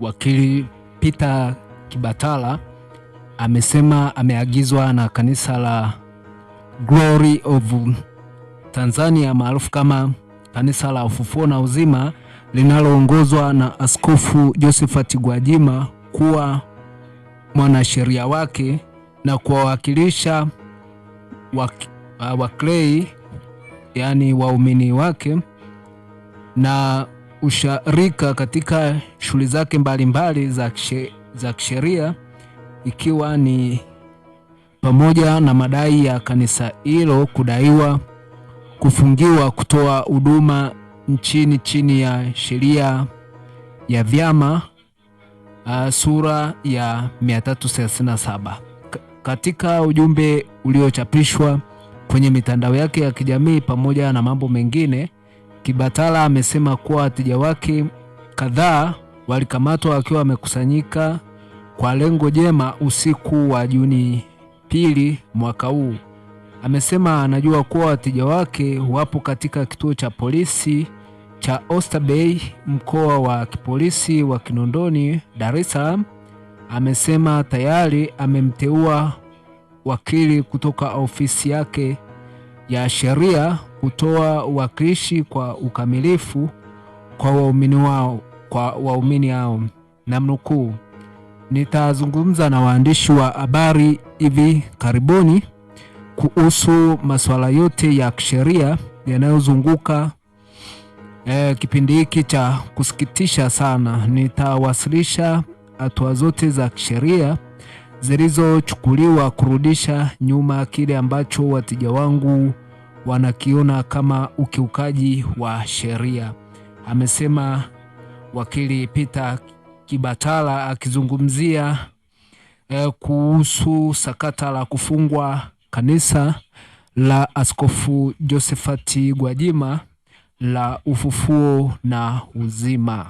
Wakili Peter Kibatala amesema ameagizwa na kanisa la Glory of Tanzania maarufu kama kanisa la ufufuo na uzima linaloongozwa na Askofu Josephat Gwajima kuwa mwanasheria wake na kuwawakilisha waklei yani waumini wake na usharika katika shughuli zake mbalimbali za kisheria, ikiwa ni pamoja na madai ya kanisa hilo kudaiwa kufungiwa kutoa huduma nchini chini ya sheria ya vyama sura ya 337. Katika ujumbe uliochapishwa kwenye mitandao yake ya kijamii pamoja na mambo mengine, Kibatala amesema kuwa wateja wake kadhaa walikamatwa wakiwa wamekusanyika kwa lengo jema usiku wa Juni 2 mwaka huu. Amesema anajua kuwa wateja wake wapo katika kituo cha polisi cha Oysterbay, mkoa wa kipolisi wa Kinondoni, Dar es Salaam. Amesema tayari amemteua wakili kutoka ofisi yake ya sheria kutoa uwakilishi kwa ukamilifu kwa waumini hao. Namnukuu, nitazungumza na waandishi wa habari hivi karibuni kuhusu masuala yote ya kisheria yanayozunguka kipindi hiki cha kusikitisha sana. Nitawasilisha hatua zote za kisheria zilizochukuliwa kurudisha nyuma kile ambacho wateja wangu wanakiona kama ukiukaji wa sheria, amesema wakili Peter Kibatala akizungumzia kuhusu sakata la kufungwa kanisa la Askofu Josephat Gwajima la ufufuo na uzima.